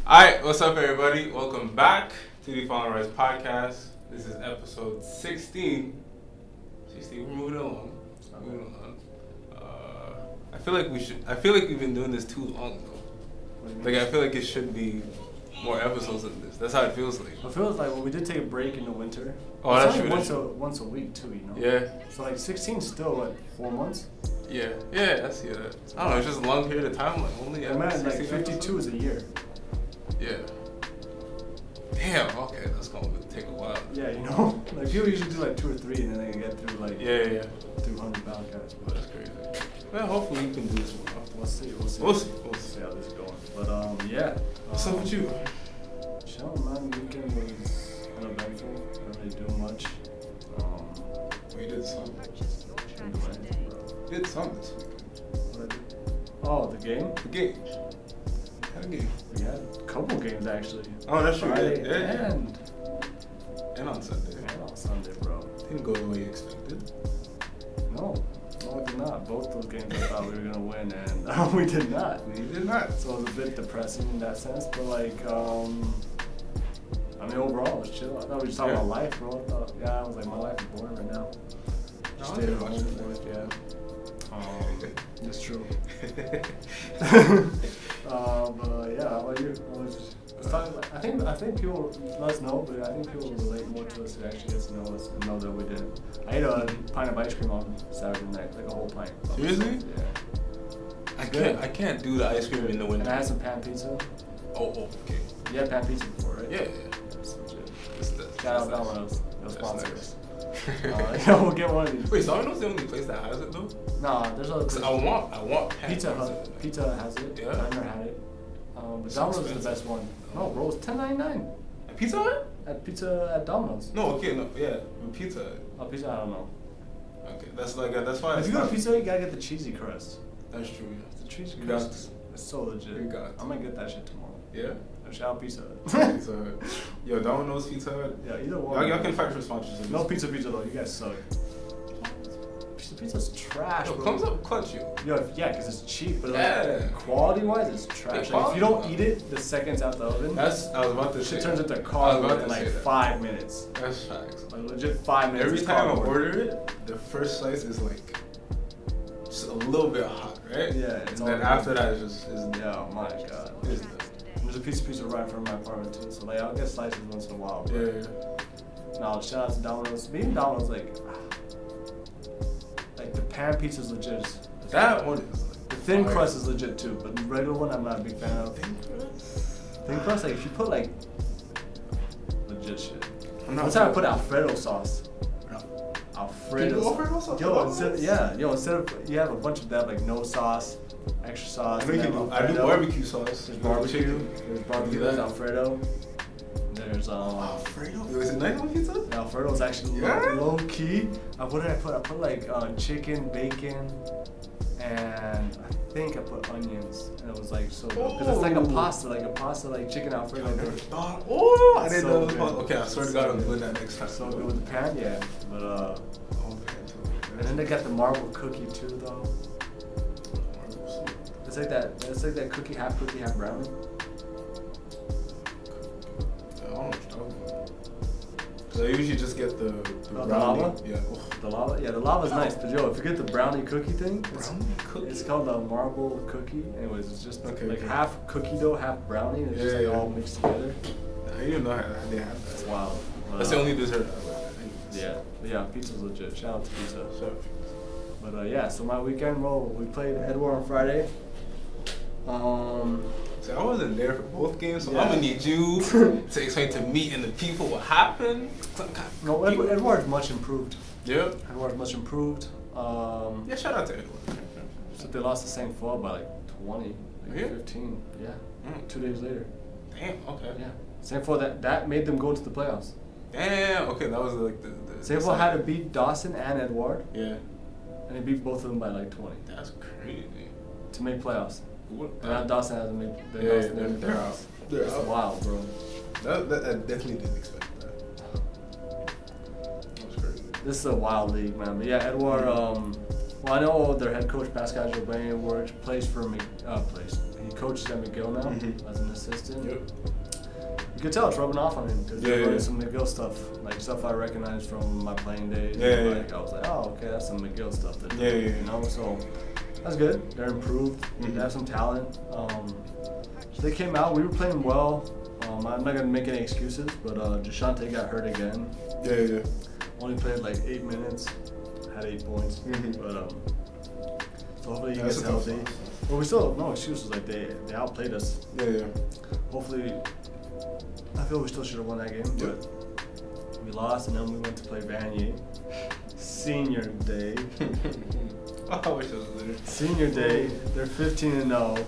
Alright, what's up everybody? Welcome back to the Final Rise Podcast. This is episode 16. We're moving along. I feel like we've been doing this too long though. Like I feel like it should be more episodes than this. That's how it feels like. It feels like we did take a break in the winter. Oh, that's true. Once a week too, you know? Yeah. So like 16 is still what, 4 months? Yeah, I see that. I don't know, it's just a long period of time, like only man, like 52 episodes? is a year. Yeah. Damn, okay, that's gonna take a while. Yeah, you know? Like people usually do like 2 or 3 and then they can get through like 200 podcasts. But that's crazy. Well, hopefully we can do this more. We'll see how this is going. But yeah. What's up with you? Chilling, man. Weekend was uneventful. Didn't really do much. We did something. Didn't do anything, bro. We did something this weekend. What I did? Oh, the game? The game. Had a game. We had a couple games actually. Oh, that's true. Friday Yeah. And on Sunday. And on Sunday, bro. Didn't go the way you expected. No, it did not. Both those games I thought we were gonna win, and we did not. We did not. So it was a bit depressing in that sense, but like, I mean, overall, it was chill. I thought we were just talking about life, bro. I was like, my life is boring right now. Just stay at home, it's true. But yeah, how about you? I think people let us know, but I think people relate more to us who actually get to know us and know that we did. I ate a pint of ice cream on Saturday night, like a whole pint. Seriously? Yeah. I can't do the ice cream in the winter. And I had some pan pizza. Oh, okay. You had pan pizza before, right? Yeah. That's legit. Shout out Domino's. They'll sponsor us. We'll get one of these. Wait, Domino's the only place that has it though? Nah, there's other places. I want pan Pizza has it. Yeah. I've never had it. But Domino's is the best one. No, bro, it's $10.99. At Pizza Hut? At Domino's. No, okay, no, yeah, Pizza Hut. Oh, Pizza Hut, I don't know. Okay, that's fine. If you go to Pizza Hut, you gotta get the cheesy crust. That's true. The cheesy crust is so legit. You got it. I'm gonna get that shit tomorrow. Yeah? Shout out Pizza Hut. Pizza Hut. Yo, Domino's, Pizza Hut. Yeah, either one. Y'all can fight for sponsorships. No Pizza though, you guys suck. Pizza's trash, bro. Comes up clutch you. Yo, yeah, because it's cheap, but like, quality-wise, it's trash. Like, if you don't eat it the second it's out the oven, I was about to say. Shit turns into cardboard in like 5 minutes. That's facts. Like legit 5 minutes. Every time I order it, the first slice is like just a little bit hot, right? Yeah. And then after that, it's yeah, oh my god. It's There's a pizza right in front of my apartment too, so like I'll get slices once in a while. But yeah. No, shout out to Domino's. Being Domino's, like the pan pizza's legit. That one is like the thin crust is legit too, but the regular one I'm not a big fan of. Thin crust, like if you put like legit shit. One time I put Alfredo sauce. Alfredo sauce. Instead of you have a bunch of that, like no sauce, extra sauce. I do barbecue sauce. There's barbecue. There's Alfredo. There's Alfredo? Is it nice on pizza? Alfredo's actually low key. What did I put? I put like chicken, bacon, and I think I put onions, and it was like so good. Because it's like a pasta, like chicken Alfredo. I never thought. Oh, I didn't know it was possible. Okay, I swear to God, I'm doing that next time. So good with the pan, yeah. But and then they got the marble cookie too, though. It's like that cookie, half brownie. So I usually just get the brownie. Lava? Yeah. The lava? Yeah, the lava's nice. But yo, if you get the brownie cookie thing, cookie? It's called the marble cookie. Anyways, it's just half cookie dough, half brownie, and it's just all mixed together. I didn't know how they have that. It's wild. That's the only dessert I Yeah, pizza's legit. Shout out to pizza. Sure. But yeah, so my weekend roll, we played Edward on Friday. So I wasn't there for both games, so I'm gonna need you to explain to me and the people what happened. No, Edward's much improved. Yeah. Edward's much improved. Yeah, shout out to Edward. So they lost to St. Paul by like 20, like 15. Yeah. 2 days later. Damn. Okay. Yeah. St. Paul that made them go to the playoffs. Damn. Okay, that was like the St. Paul had to beat Dawson and Edward. Yeah. And they beat both of them by like 20. That's crazy. To make playoffs. Now Dawson hasn't made they're out. It's wild, bro. I definitely didn't expect that. That was crazy. This is a wild league, man. But yeah, Edward, well, I know their head coach, Pascal Jobin, plays for me. He coaches at McGill now as an assistant. Yep. You could tell it's rubbing off on him because Yeah, they're running some McGill stuff, like stuff I recognized from my playing days. Yeah, Like I was like, oh, okay, that's some McGill stuff. That Yeah, you know, so that's good. They're improved. They have some talent. So they came out. We were playing well. I'm not gonna make any excuses, but Jashante got hurt again. Yeah. Only played like 8 minutes. Had 8 points. But so hopefully he gets healthy. But we still have no excuses. Like they outplayed us. Yeah. Hopefully, I feel we still should have won that game, but we lost, and then we went to play Vanier. Senior day. I wish I was there. Senior day. They're 15-0.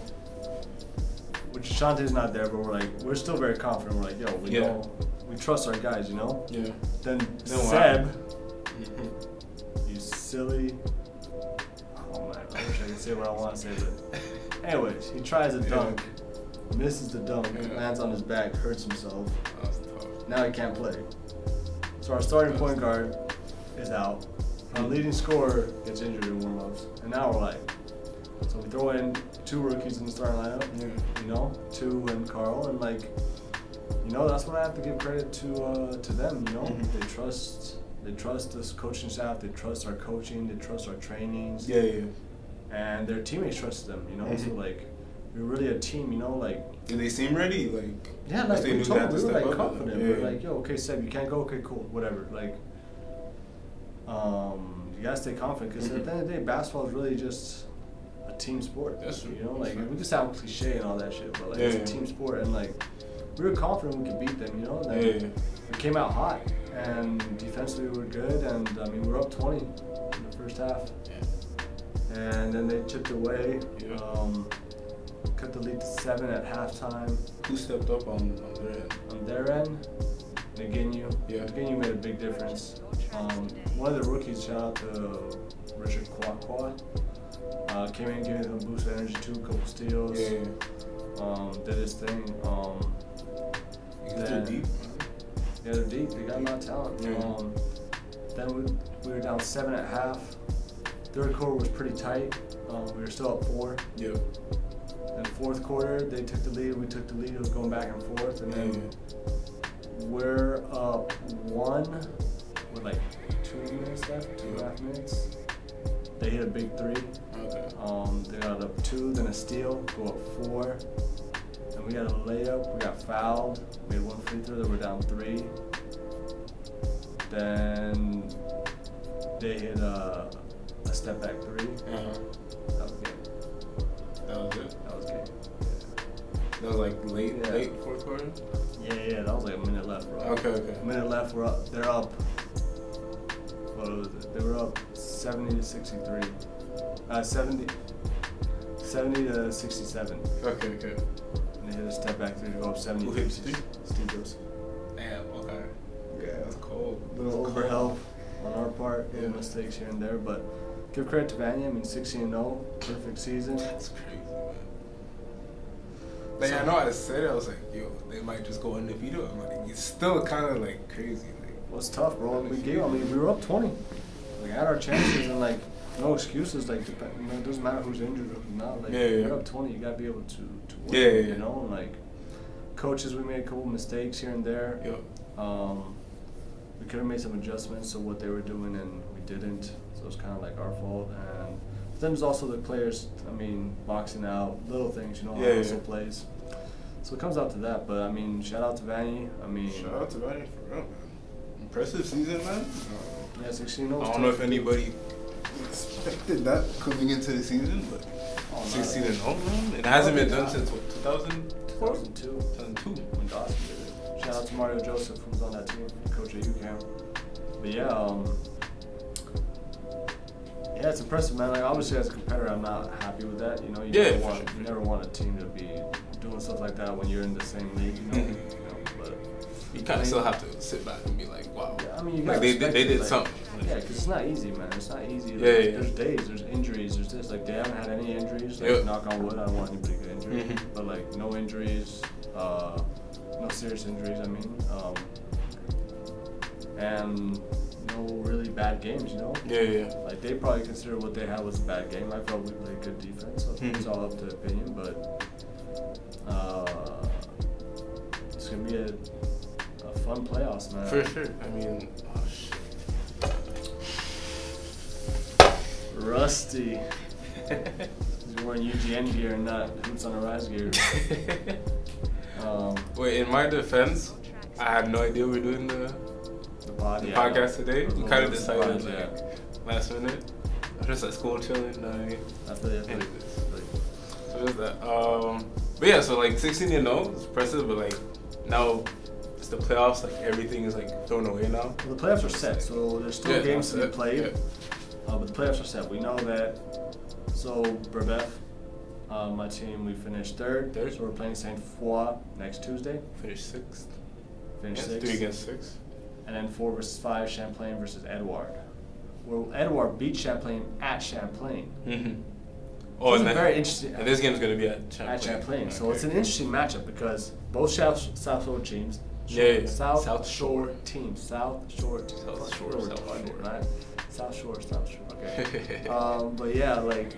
Which Shantae's not there, but we're still very confident. We're like, yo, we know, we trust our guys, you know. Yeah. Then Seb, you silly. Oh man, I wish I could say what I want to say, but anyways, he tries a dunk, misses the dunk, lands on his back, hurts himself. That's tough. Now he can't play. So our starting point guard is out. Our leading scorer gets injured in warm-ups, and now we're like, so we throw in 2 rookies in the starting lineup. You know, 2 and Carl, and like, you know, that's what I have to give credit to them. You know, they trust this coaching staff. They trust our coaching. They trust our trainings. Yeah. And their teammates trust them. You know, so like, we're really a team. You know, like. Did they seem ready? Like. Yeah, like we were like confident. Yeah. We were like, yo, okay, Seb, you can't go. Okay, cool, whatever. Like, you gotta stay confident because at the end of the day, basketball is really just a team sport. That's true. You know, like we just sound cliche and all that shit, but like it's a team sport, and like we were confident we could beat them. You know, and we came out hot, and defensively we were good, and I mean we were up 20 in the first half, and then they chipped away. Cut the lead to 7 at halftime. Who stepped up on their end? On their end, Naginu. Naginu made a big difference. One of the rookies, shout out to Richard Kwakwa, came in, gave him a boost of energy too, a couple steals. Did his thing. They're deep. Yeah, they're deep. They got a lot of talent. Then we were down 7 at half. Third quarter was pretty tight. We were still up 4. In the fourth quarter, they took the lead. We took the lead. It was going back and forth, and then we're up 1 with like 2 minutes left, 2.5 minutes. They hit a big 3. They got up 2, then a steal, go up 4. Then we got a layup. We got fouled. We had 1 free throw. Then we're down 3. Then they hit a step back 3. That was game. That was it. That was game. That was like late fourth quarter? Yeah, that was like a minute left, bro. Okay. A minute left, they're up. What was it? They were up 70 to 63. 70 to 67. Okay. And they hit a step back 3 to go up 70 to 63. Steve Joseph. Damn, okay. Yeah, that's cold. Little overhelp on our part, little mistakes here and there, but give credit to Vanier. I mean, 16-0, perfect season. That's crazy, man. Like, I know I said it, I was like, yo, they might just go undefeated. I'm like, it's still kind of like crazy. Like, well, it's tough, bro. We were up 20. Like, had our chances and like, no excuses. Like, it doesn't matter who's injured or who's not. Like, you're up 20, you gotta be able to win. You know, and like, coaches, we made a couple mistakes here and there. We could have made some adjustments to what they were doing, and we didn't. So it's kind of like our fault. And then there's also the players. I mean, boxing out, little things, you know, how also plays. So it comes out to that. But I mean, shout out to Vanier. Shout out to Vanier for real, man. Impressive season, man. Yeah, 16-0. I don't know if anybody expected that coming into the season, but 16-0, man. It hasn't been done since what, 2002. When Dawson did it. Shout out to Mario Joseph, who's on that team, coach at UCAM. But yeah, it's impressive, man. Like, obviously, as a competitor, I'm not happy with that. You know, you never want a team to be doing stuff like that when you're in the same league. You know, but you kind of still have to sit back and be like, wow. Yeah, I mean, you like they did something. Yeah, because it's not easy, man. It's not easy. Like, there's days, there's injuries, there's this. Like, they haven't had any injuries. Like, knock on wood, I don't want anybody to get injured. But like, no injuries, no serious injuries. I mean, and no really bad games, you know? Like, they probably consider what they had was a bad game. I felt we played good defense, so it's all up to opinion, but It's gonna be a fun playoffs, man. For sure. I mean, oh shit. Rusty. You're wearing UGN gear and not Hoots on the Rise gear. Wait, in my defense, I had no idea we were doing the podcast today. We kind of decided last minute. I was just at school chilling. I feel you. So there's that. But yeah, so like 16-0 is impressive, but like now it's the playoffs. Like everything is like thrown away now. Well, the playoffs are set, so there's still games to be played. Yeah. But the playoffs are set. We know that. So Brebeuf, my team, we finished third. So we're playing Saint Foy next Tuesday. Finished sixth. Sixth. 3 against 6. And then 4 versus 5, Champlain versus Edouard. Well, Edouard beat Champlain at Champlain. Mm-hmm. Oh, and very interesting. And this game's gonna be at Champlain. So it's an interesting matchup because both South Shore teams. South Shore teams. South Shore. Right? South Shore. Okay. But yeah, like,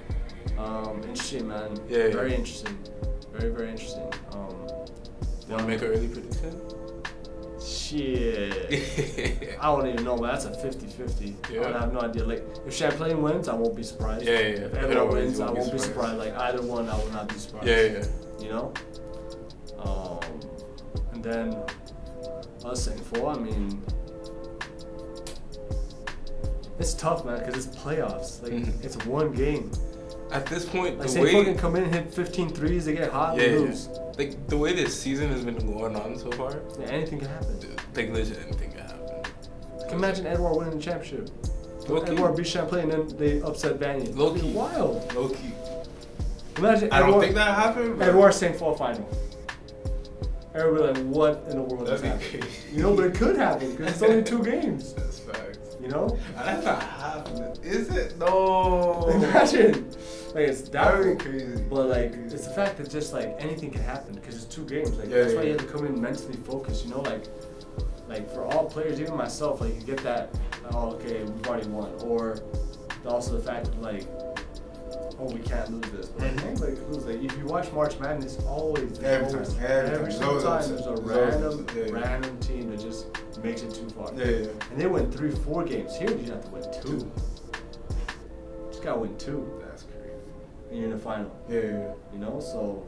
interesting, man. Yeah. Very interesting. Very, very interesting. Wanna make an early prediction? Shit. I don't even know, but that's a 50-50. Yeah. I have no idea. Like, if Champlain wins, I won't be surprised. Yeah. If Edouard wins, I won't be surprised. Like, either one, I will not be surprised. Yeah. You know? And then, us Saint Foy, I mean, it's tough, man, because it's playoffs. Like, it's one game. At this point, like, Saint Foy can come in and hit 15 threes, they get hot and lose. Like, the way this season has been going on so far. Yeah, anything can happen. Like, legit, anything can happen. Can imagine Edouard winning the championship. Edouard beat Champlain and then they upset Vanier. Low key. Wild. Low key. Imagine I don't think that happened. Edouard Saint Foy final. Everybody like, what in the world is happening? You know, but it could happen because it's only 2 games. That's facts. You know? That's not happening. Is it? No. Imagine. Like, it's very crazy. But like, it's the fact that just like anything can happen because it's 2 games. Like that's why you have to come in mentally focused. You know, like for all players, even myself, like you get that. Oh, okay, we've already won. Or also the fact that like, oh, we can't lose this. But like, lose. Like if you watch March Madness, always every single time there's a random team that just makes it too far. Yeah. And they win 3-4 games. Here you have to win 2. Just gotta win 2. That's crazy. And you're in the final. Yeah. You know, so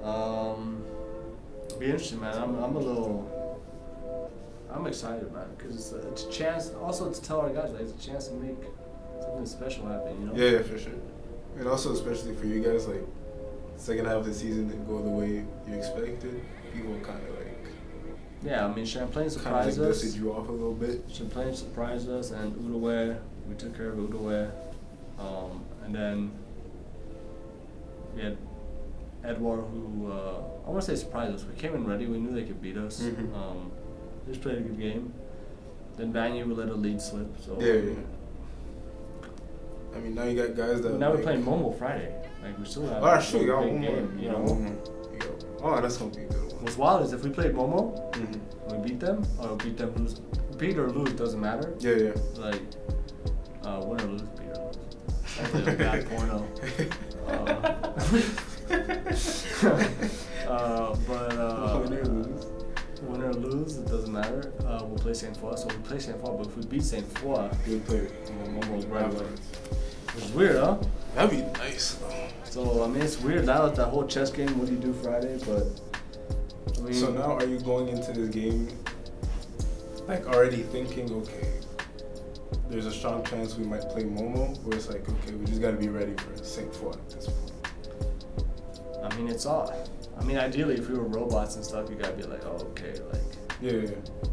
it'll be interesting, man. I'm excited, man, because it's a chance. Also, to tell our guys, like, it's a chance to make something special happen. You know. Yeah, for sure. And also, especially for you guys, like second half of the season didn't go the way you expected. People kind of like. Yeah, I mean, Champlain surprised like us. Dusted you off a little bit. Champlain surprised us, and Outaouais, we took care of Outaouais. And then we had Edouard, who I want to say surprised us. We came in ready. We knew they could beat us. They just played a good game. Then Vanier, we let a lead slip. So yeah. I mean, now you got guys that. Now we're playing Momo Friday. Like we still have. Oh, sure, you got big one game. more. You know. Oh, that's gonna be a good one. What's wild is if we played Momo, we beat them, or lose. Beat or lose doesn't matter. Yeah. Like, win or lose, beat or lose. Sounds like a bad porno. Win or lose, it doesn't matter. We'll play Saint Foy, so we'll play Saint Foy. But if we beat Saint Foy, we'll play Momo's right away. Which is weird, huh? That'd be nice. So I mean, it's weird now that whole chess game. What do you do Friday? But I mean, so now, are you going into this game like already thinking, okay, there's a strong chance we might play Momo, or it's like, okay, we just gotta be ready for Saint Foy at this point? I mean, it's all. I mean, ideally, if we were robots and stuff, you gotta be like, oh, okay, like. Yeah.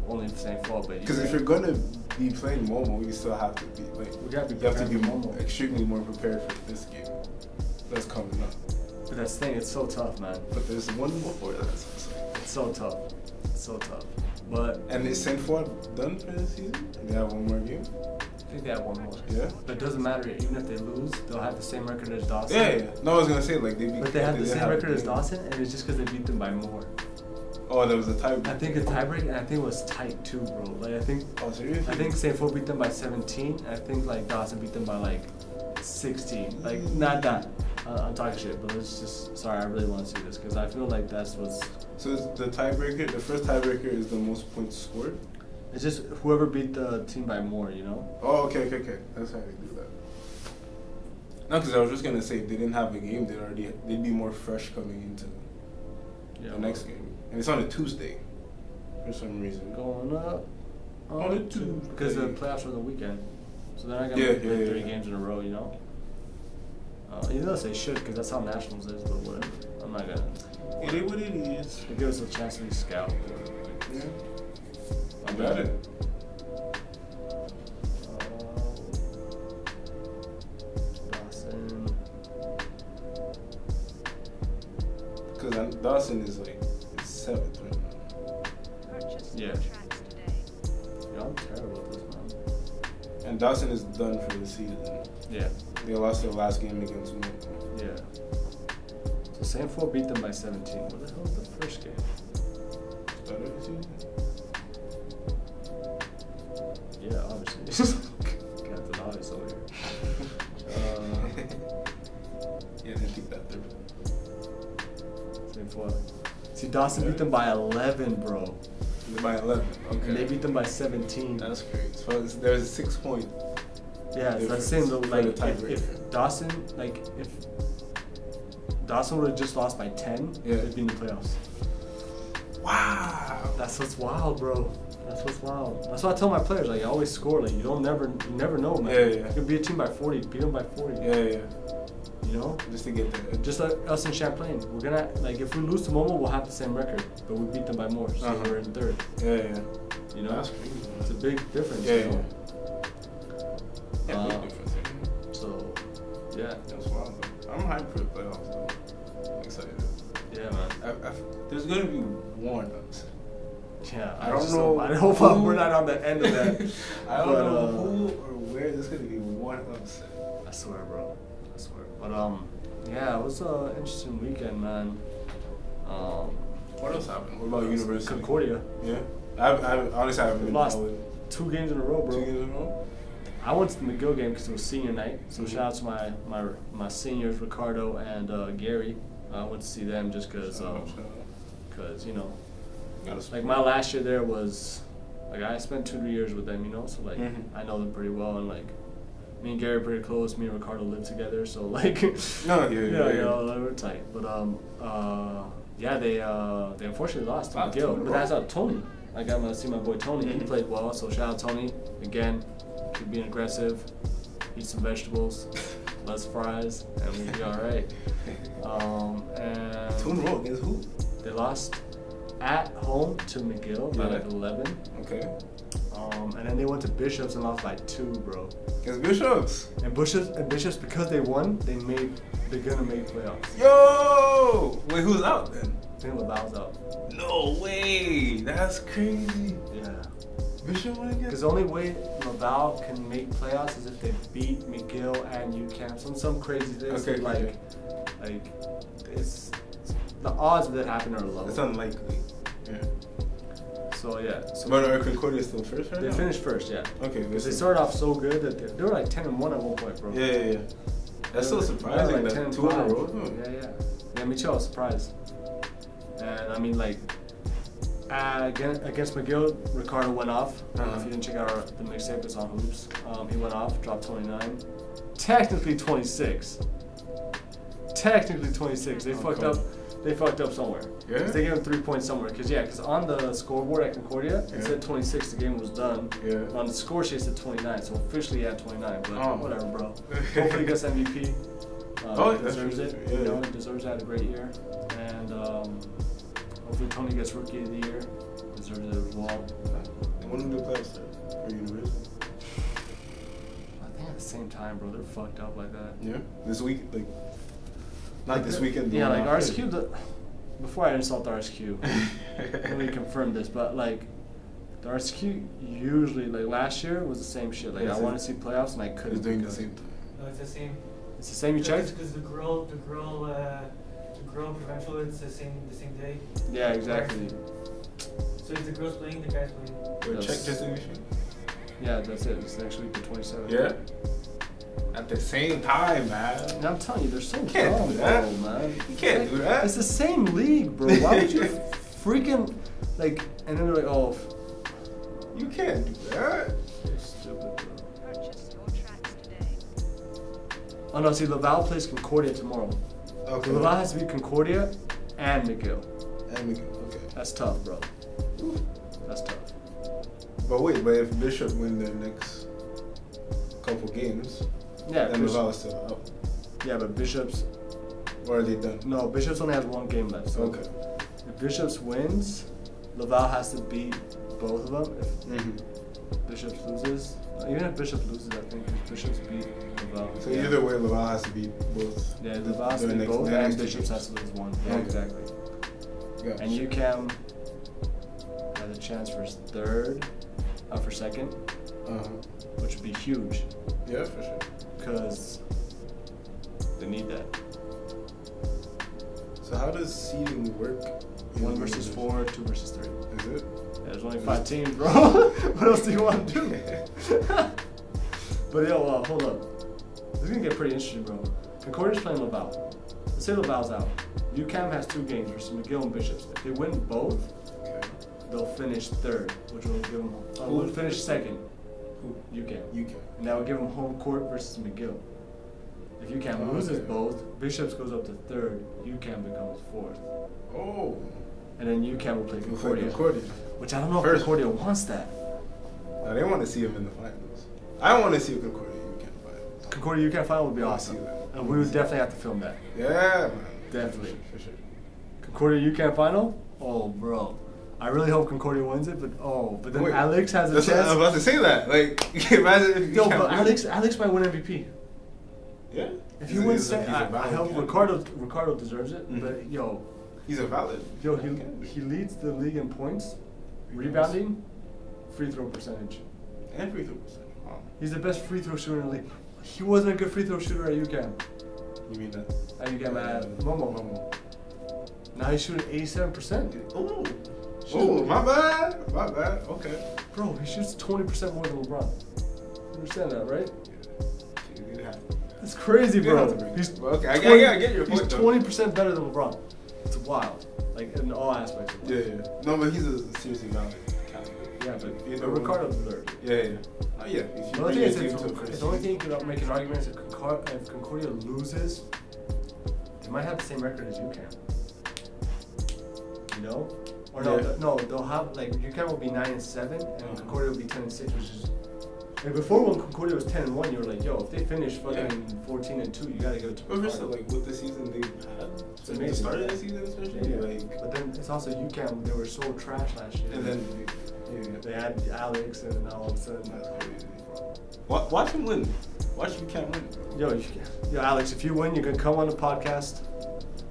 Only the same fault, but. Because if you're gonna be playing Momo, you still have to be like. We gotta be. You have to be extremely more prepared for this game that's coming up. But that's the thing, it's so tough, man. But there's one before that. It's so tough. It's so tough. But. And is Saint Foy done for this season? And they have one more game? I think they have one more. Yeah. But it doesn't matter. Even if they lose, they'll have the same record as Dawson. Yeah. No, I was gonna say like they beat. But they have the same record as Dawson, and it's just because they beat them by more. Oh, there was a tiebreak. I think a tiebreak, and I think it was tight too, bro. Like I think. Oh, seriously? I think Saint Foy beat them by 17. And I think like Dawson beat them by like 16. Like not that. I'm talking shit, but let's just. Sorry, I really want to see this because I feel like that's what's. So the tiebreaker, the first tiebreaker is the most points scored? It's just whoever beat the team by more, you know? Oh, okay. That's how they do that. No, because I was just going to say if they didn't have a game, they'd be more fresh coming into the next game. And it's on a Tuesday for some reason. Going up on a Tuesday. Because the playoffs are the weekend. So they're not going to play 3 games in a row, you know? Even though they should, because that's how Nationals is, but whatever. I'm not going to. It is what it is. They give us a chance to be scout. Yeah. I got it. Dawson. Because Dawson is like 7th right now. Yeah. I'm terrible at this, man. And Dawson is done for the season. Yeah. They lost their last game against me. Yeah. So San Ford beat them by 17. What the hell was the first game? Start of the season? Yeah, obviously. Captain Obvious over here. Yeah, I didn't think that through. Same for. See, Dawson beat them by 11, bro. By 11, okay. And they beat them by 17. That's crazy. So there's a 6 point. Yeah, it's that same though. Like if Dawson would have just lost by 10, they'd be in the playoffs. Wow. That's what's wild, bro. That's what's wild. That's why I tell my players, like, you always score. Like, you never know, man. Yeah. You can beat a team by 40, beat them by 40. Yeah. You know? Just to get there. Just like us in Champlain. We're gonna, like, if we lose to Momo, we'll have the same record. But we beat them by more, so we're in 3rd. Yeah. You know? That's crazy. It's a big difference, Yeah. you know? Yeah, big difference. So, yeah. That's wild, though. I'm hyped for the playoffs, though. I'm excited. Yeah, man. There's going to be one upset. Yeah, I don't know. I hope we're not on the end of that. I don't know who or where. There's going to be one upset. I swear, bro. I swear. But yeah, it was an interesting weekend, man. What else happened? What about University? Concordia. Yeah. I honestly haven't been lost 2 games in a row, bro. 2 games in a row. I went to the McGill game because it was senior night. So shout out to my seniors, Ricardo and Gary. I went to see them just because you know, like my last year there was like I spent 2 years with them, you know, so like I know them pretty well, and like me and Gary are pretty close. Me and Ricardo live together, so like you know, we're tight. But yeah, they unfortunately lost to McGill, but that's out Tony. I got to see my boy Tony. He played well, so shout out Tony again. Keep being aggressive. Eat some vegetables, less fries, and we'll be all right. And 2 in a row against who? They lost at home to McGill by like 11. Okay. And then they went to Bishops and lost by 2, bro. Against Bishops. And Bishops because they won, they're gonna make playoffs. Yo! Wait, who's out then? I think Laval's out. No way! That's crazy. Yeah. Bishop won again? Because the only way Laval can make playoffs is if they beat McGill and UCAM. Some crazy things. Okay. Like it's the odds of that happening are low. It's unlikely. Yeah. So yeah. But are Concordia still first right now? They finished first, yeah. Okay. Because they started off so good that they were like 10-1 at one point, bro. Yeah. That's so surprising. Like that 2 in a row. Yeah, me too. I was surprised. And I mean, like against McGill, Ricardo went off. I don't know if you didn't check out the mixtape. It's on Hoops. He went off, dropped 29. Technically 26. Technically 26. They fucked up. They fucked up somewhere. Yeah. They gave him 3 points somewhere. Because on the scoreboard at Concordia, it said 26. The game was done. Yeah. On the score sheet, it said 29. So officially, he had 29. But whatever, bro. Hopefully, he gets MVP. He deserves it. Yeah. You know, he deserves that. A great year. And hopefully, Tony gets Rookie of the Year. Deserves it as well. When do the playoffs start for University? I think at the same time, bro. They're fucked up like that. Yeah. This week, like. Not this weekend. Yeah, like RSQ. Before I insult RSQ, let me confirm this. But like, the RSQ usually, like last year, was the same shit. Like I wanted to see playoffs and I couldn't. It's doing the same thing. No, it's the same. It's the same. You checked? Because the girl provincial, it's the same day. Yeah, exactly. So if the girls playing, the guys playing. Check distribution. Yeah, that's it. It's next week, the 27th. Yeah. at the same time, man. And I'm telling you, they're so Can't dumb, do that. bro, man. You can't do that. It's the same league, bro. Why would you freaking like? And then they're like, oh, you can't do that. you're stupid, bro. Purchase your tracks today. Oh no, see, Laval plays Concordia tomorrow. Okay. So Laval has to beat Concordia and McGill. Okay. That's tough, bro. That's tough. But wait, but if Bishop win their next couple games, Yeah, then Laval is still out. yeah, but Bishops. Or are they done? No, Bishops only has one game left. So Okay. if Bishops wins, Laval has to beat both of them. If Mm-hmm. Bishops loses, even if Bishops loses, I think if Bishops beat Laval. So either way, Laval has to beat both. Yeah, Laval has to their beat next- both, their and next two Bishops games. has to lose one. Yeah, Okay. exactly. Gotcha. And UCAM has a chance for for second, which would be huge Yeah, for sure. because they need that. So how does seeding work? 1 versus 4, 2 versus 3. Is it? Yeah, there's only 5 teams, bro. What else do you want to do? But yo, hold up. This is gonna get pretty interesting, bro. Concordia's playing Laval. Let's say Laval's out. UCAM has 2 games versus McGill and Bishops. If they win both, Okay. they'll finish 3rd, which will give them. Will finish 2nd. Who? UCAM. You can. And that would give them home court versus McGill. If UCAM loses Okay. both, Bishops goes up to 3rd. UCAM becomes 4th, Oh. and then UCAM will play Concordia. Concordia. Which I don't know if First. Concordia wants that. Now they want to see him in the finals. I want to see a Concordia UCAM finals. Concordia UCAM final would be I wanna awesome, see that. and we would definitely have to film that. Yeah, man. Definitely. For sure. Concordia UCAM final? Oh, bro. I really hope Concordia wins it, but then Wait, Alex has a that's what I was chance. about to say that. Like, imagine if Yo, UCAM but wins. Alex might win MVP. Yeah. If He's he a- wins, he's a I valid hope candidate. Ricardo deserves it. Mhm. But yo, He's a valid. he leads the league in points, rebounding, free throw percentage. And free throw percent. Wow. He's the best free throw shooter in the league. He wasn't a good free throw shooter at UCAM. You mean that? At UCAM at Momo. Now he's shooting 87%. Oh. Shooting- Oh, my bad. My bad. Okay. Bro, he shoots 20% more than LeBron. You understand that, right? It's crazy, bro. He's Okay, I 20 get your point. He's though. 20% better than LeBron. It's wild, like in all aspects. Of life. Yeah. No, but he's a seriously valid candidate. Yeah, but Either Ricardo one. deserves it. Yeah. Oh yeah. If you The only bring thing your is, team if to a first the only seed. thing you could make an argument is if Concordia loses, they might have the same record as UCAM. You know? Or no, Yeah. no, they'll have like UCAM will be 9-7 and Concordia will be 10-6, which is like before when Concordia was 10-1, you were like, yo, if they finish fucking 14-2, you gotta give it to But just Concordia. like with the season they've had, It's since the amazing. start of the season especially, Yeah. like, But then it's also UCAM. They were so trash last year. and then they had Alex, and now all of a sudden, that's crazy. Watch him win. Watch UCAM win. yo, Alex, if you win, you can come on the podcast.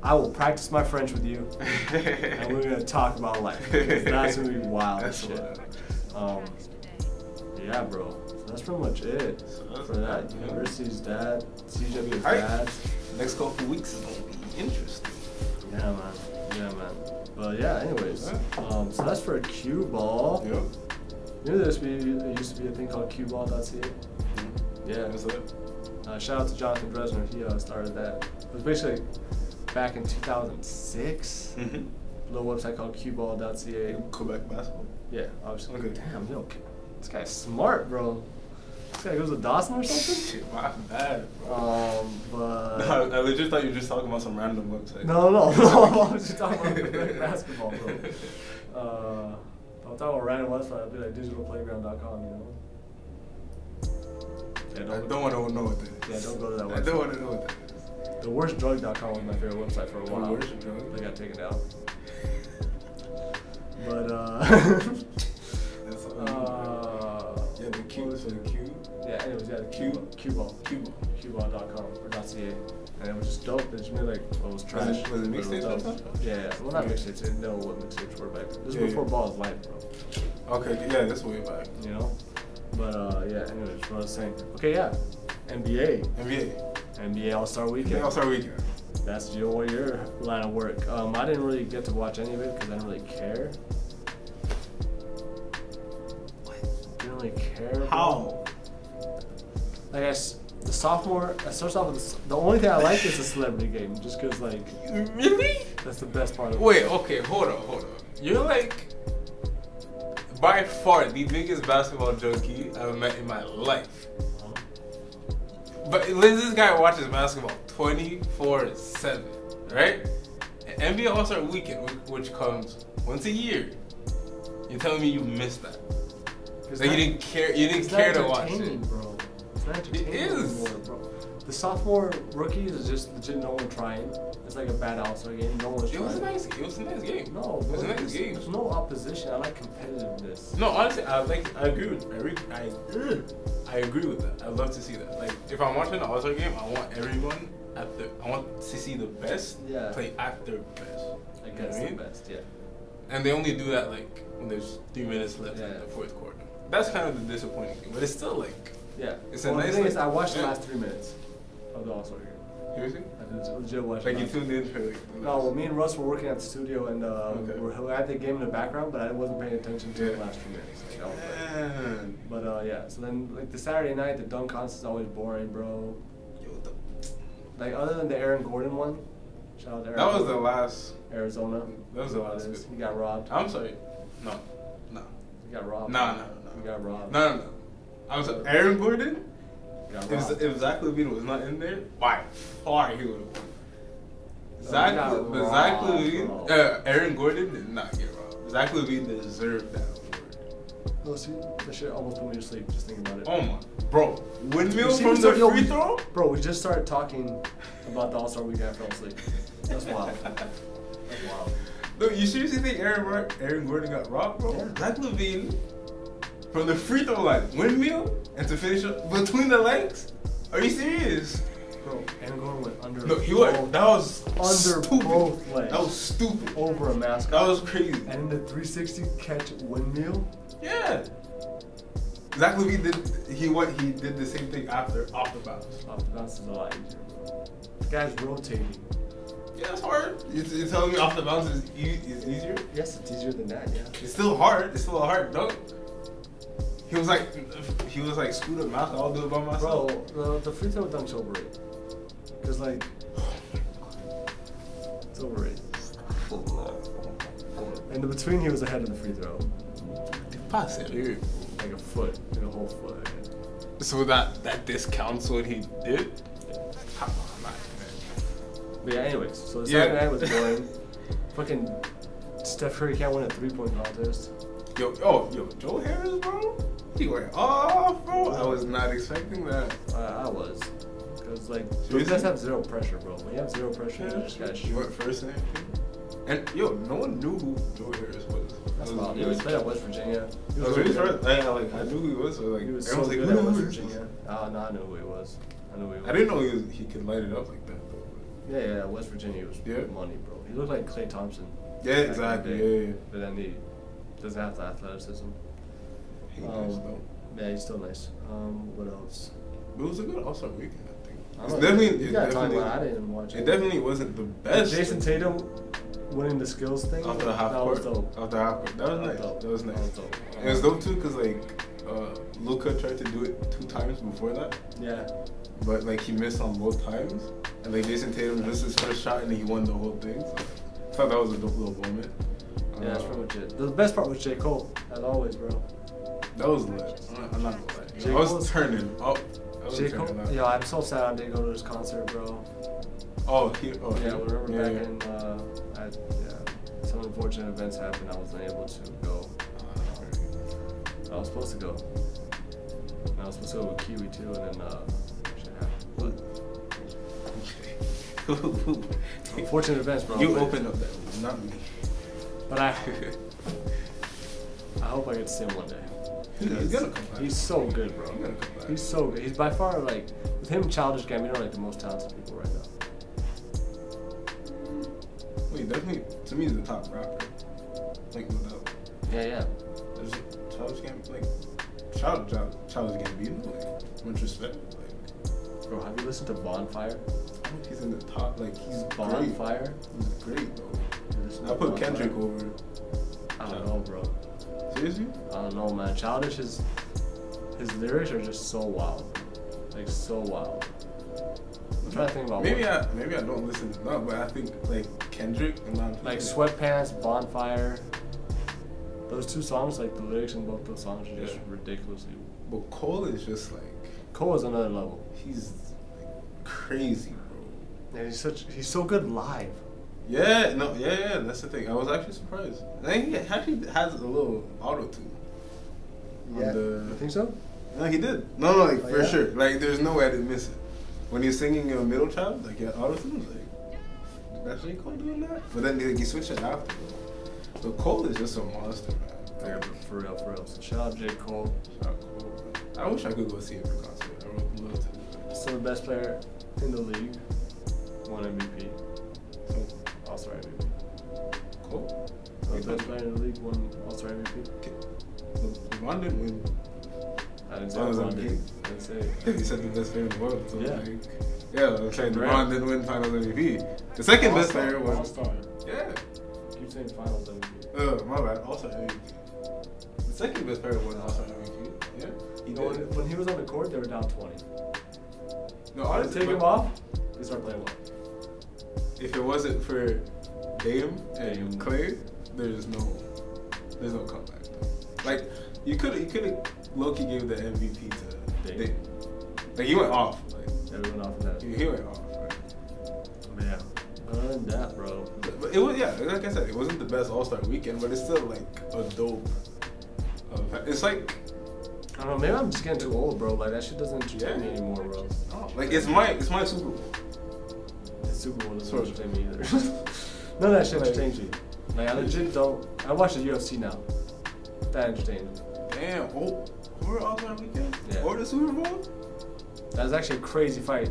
I will practice my French with you, and we're gonna talk about life. That's gonna be wild. That's shit. wild. Yeah, bro. So that's pretty much it So that's for that. that, yeah. University's dad, CEGEP is Alright. dad. Next couple weeks is gonna be interesting. Yeah, man. But yeah, anyways, so that's for cue ball. Yep. You know, there used to be a thing called cueball.ca. Yeah. What's that? Shout out to Jonathan Dresner. He started that. It was basically back in 2006. A little website called cueball.ca. Quebec basketball. Yeah, obviously. Okay. Damn, yo, this guy's smart, bro. This guy goes to Dawson or something? Shit, my bad, bro. But I legit thought you were just talking about some random website. no. I was just talking about Quebec basketball, bro. If I'm talking about random website, I'd be like digitalplayground.com, you know. Yeah, I don't want to know what that is. Yeah, don't go to that I website. don't want to know what that is. The worstdrug.com was my favorite website for a The while. worst drug? They got taken down. But That's all. Yeah, the Q is for the Q. yeah, anyways, yeah, the cueball. Cueball.com or .ca. And it was just dope. They just made like, well, it was trash. Was it but was mixtapes dope. and stuff? Yeah. Well, not mixtapes. I didn't know what mixtapes were back then. This Yeah, was before yeah. Ball was life, bro. Okay, yeah, that's way back. You know? But yeah, anyways, what I was saying. Okay, yeah. NBA. NBA All-Star Weekend. Yeah, All-Star Weekend. That's your line of work. I didn't really get to watch any of it because I didn't really care. Didn't really care. Bro. How? I guess The sophomore, I starts off with the only thing I like is the celebrity game, just because like. Really? That's the best part of it. Wait, okay, hold on. You're like by far the biggest basketball junkie I've met in my life. But this guy watches basketball 24/7, right? And NBA All-Star Weekend, which comes once a year. You're telling me you missed that? Like you didn't care. You didn't care to watch it, bro. It's not entertaining It is. anymore, bro. The sophomore rookies is just legit no one trying. It's like a bad All-Star game. No one's trying. It was a nice game. No, It was a bro, nice game. There's no opposition. I like competitiveness. No, honestly, I agree with I agree with that. I'd love to see that. Like, if I'm watching an All-Star game, I want everyone I want to see the best play at their best. I guess the best, yeah. And they only do that like when there's 3 minutes left in the fourth quarter. That's kind of the disappointing thing, but it's still like it's a nice. The thing is, I watched the last 3 minutes of the All-Star game. Seriously? I legit watched. Like you tuned in for like. No, well, me and Russ were working at the studio and we had the game in the background, but I wasn't paying attention to the last 2 minutes. Like, but yeah, so then like the Saturday night, the dunk contest is always boring, bro. Like other than the Aaron Gordon one, shout out to Aaron. That was Gordon, the last. Arizona. That was the last. He got robbed. I'm sorry. No. He got robbed. No. He got robbed. No. I'm sorry. Aaron Gordon. If Zach LaVine was not in there, by far he would have won. Zach LaVine, Aaron Gordon did not get robbed. Zach LaVine deserved that award. No, see, that shit almost put me to sleep just thinking about it. Oh my, bro, windmill from the free throw? Bro, we just started talking about the All-Star Weekend after I fell asleep. That's wild. That's wild. No, you seriously think Aaron Gordon got robbed, bro? Yeah. Zach LaVine from the free throw line, windmill, and to finish up between the legs? Are you serious? Bro, Aaron Gordon went under. No, he went. That was under stupid. both legs. That was stupid. Over a mascot. That was crazy. And in the 360 catch windmill. Yeah. Zach LaVine did the same thing after off the bounce. Off the bounce is a lot easier, bro. The guy's rotating. Yeah, it's hard. You're telling me off the bounce is easier? Yes, it's easier than that. Yeah. It's still hard. It's still a hard dunk. He was like Scooter Mouth. I'll do it by myself. Bro, the free throw dunk's overrated. Cause like, it's overrated. And the between he was ahead of the free throw. Like a foot, a whole foot. So that discounts what he did. But yeah, anyways, so the Saturday night was boring. Fucking Steph Curry can't win a 3-point contest. Yo, Joe Harris, bro. He went off, bro. I was not expecting that. I was. Because, like, those guys have zero pressure, bro. When you have zero pressure, you just gotta shoot. What, first and everything? And, yo, no one knew who Joe Harris was. That's wild. He played at West Virginia. He was really first. I knew who he was. So, like, he was so good at West Virginia. No, I knew who he was. I didn't know he could light it up like that, though. Yeah, West Virginia was money, bro. He looked like Klay Thompson. Yeah, exactly. Yeah. But then he doesn't have the athleticism. He's nice, though. Yeah, he's still nice. What else? It was a good All-Star Weekend, I think. I didn't watch it. It definitely wasn't the best. Jason Tatum winning the skills thing. After the half court. After half court. That was nice. It was dope too, because like Luka tried to do it 2 times before that. Yeah. But like he missed on both times, and like Jason Tatum missed his first shot, and he won the whole thing. So I thought that was a dope little moment. Yeah, that's pretty much it. The best part was J. Cole, as always, bro. That was lit. I'm not gonna lie. I was turning up. J. Cole? Yo, I'm so sad I didn't go to his concert, bro. Yeah, remember back in, some unfortunate events happened, I wasn't able to go. I was supposed to go. And I was supposed to go with Kiwi too, and then, shit happened. But unfortunate events, bro. You opened up that one, not me. But I hope I get to see him one day. He's gonna come back. He's so good, bro. He's so good. He's by far, like, with him and Childish Gambino, like the most talented people right now. Wait, definitely, to me, he's the top rapper. Like, no doubt. Yeah. There's Childish Gambino, like, Childish Gambino, like, much respect. Like, bro, have you listened to Bonfire? I think he's in the top, like, he's Bonfire? He's great, bro. I put Kendrick over. I don't know, bro. Seriously? I don't know, man. Childish his lyrics are just so wild. Like so wild. I'm trying to think about maybe I don't listen to but I think like Kendrick and like Sweatpants, Bonfire. Those two songs, like the lyrics in both those songs are just ridiculously. But Cole is just like Cole is another level. He's like crazy, bro. And he's so good live. Yeah, that's the thing. I was actually surprised. I think he actually has a little auto tune. Yeah, you think so? No, he did. No, like for yeah? sure. Like there's no way I didn't miss it. When he was singing Middle Child, like auto tune, was like, that's J. Cole doing that? But then he switched it after. But Cole is just a monster, man. Like, for real. So shout out J. Cole. Shout out Cole, man. I wish I could go see him in concert. I would love to do that. Still the best player in the league. Won MVP. All-Star MVP. Cole? So the best player in the league won All-Star MVP. LeBron didn't win. I didn't say LeBron did. I didn't say it. He said the best player in the world. So yeah. I'm saying LeBron didn't win Finals MVP. The second best player was All-Star. Yeah. Keep saying Finals MVP. My bad. All-Star MVP. The second best player was All-Star MVP. Yeah. When he was on the court, they were down 20. No, honestly, take him off, they start playing well. If it wasn't for Dame and Clay, there's no comeback. Like you could have low-key gave the MVP to Dame. Like he went off. Like he went off in that. He went off. Right? Yeah. Other than that, bro. But it was like I said, it wasn't the best All-Star weekend, but it's still like a dope. It's like. I don't know, maybe I'm just getting too old, bro. Like that shit doesn't entertain me anymore, bro. No, like it's my Super Bowl. The Super Bowl doesn't entertain me either. None of that shit entertains me. Like I legit don't. I watch the UFC now. That entertains me. Damn, over All-Star weekend? Yeah. Or the Super Bowl? That was actually a crazy fight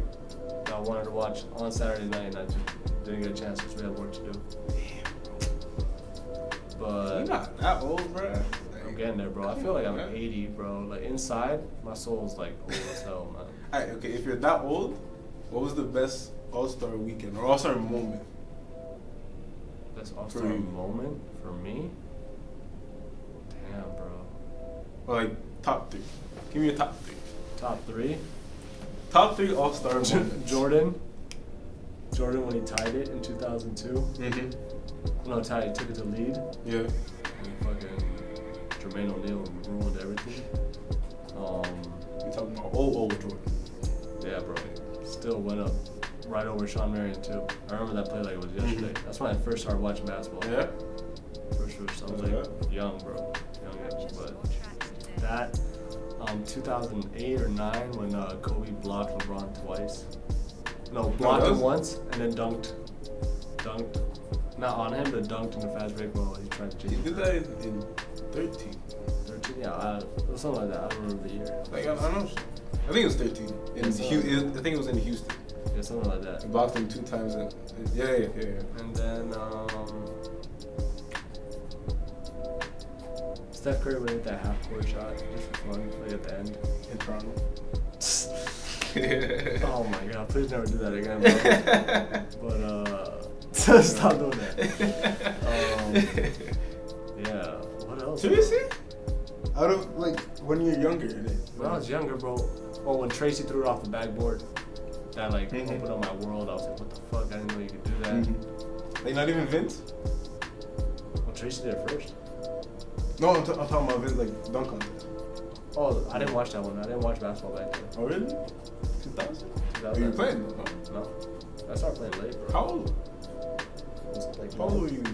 that I wanted to watch on Saturday night, and I just didn't get a chance because we had work to do. Damn, bro. But you're not that old, bro. I'm getting there, bro. I feel like I'm 80, bro. Like inside, my soul's like old as hell, man. Alright, okay, if you're that old, what was the best All-Star weekend or All-Star moment? Best All-Star moment for me? Damn, bro. Or like top 3. Give me a top 3. Top 3? Top 3 All-Star moments. Jordan when he tied it in 2002. Mm-hmm. No, he took it to lead. Yeah. And fucking Jermaine O'Neal ruined everything. You talking about old Jordan? Yeah, bro. Still went up right over Sean Marion too. I remember that play like it was yesterday. That's when I first started watching basketball. Yeah. For sure. So I was like young, bro. Young, but that 2008 or 9 when Kobe blocked LeBron twice. No, blocked him once and then dunked. Not on him, but dunked in the fast break while he tried to change. He did that in 13. 13, yeah, it was something like that. I don't remember the year. Like I don't know. I think it was 13. I think it was in Houston. Yeah, something like that. He blocked him 2 times. Yeah. And then Steph Curry would hit that half-court shot just for fun, like at the end in Toronto. Oh my god! Please never do that again, bro. But stop doing that. Yeah. What else? Seriously? Out of like when you're younger, when I was younger, bro. Oh, when Tracy threw it off the backboard, that like opened up my world. I was like, what the fuck? I didn't know you could do that. Like not even Vince? Well, Tracy did it first. No, I'm talking about Vince like dunk contest. Oh, I didn't watch that one. I didn't watch basketball back then. Oh really? 2000? You were playing though, huh? No. I started playing late, bro. How old? Like how old were you?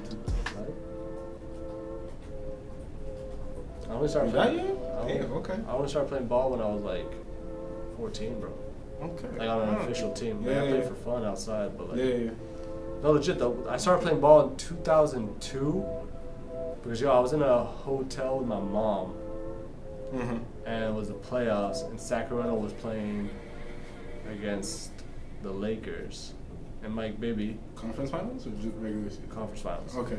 I only started playing. Okay. I only started playing ball when I was like 14, bro. Okay. Like on an official team. Like, I played for fun outside, but like. Yeah. No, legit though. I started playing ball in 2002 because I was in a hotel with my mom, and it was the playoffs, and Sacramento was playing against the Lakers, and Mike Bibby. Conference finals or just regular season? Conference finals. Okay.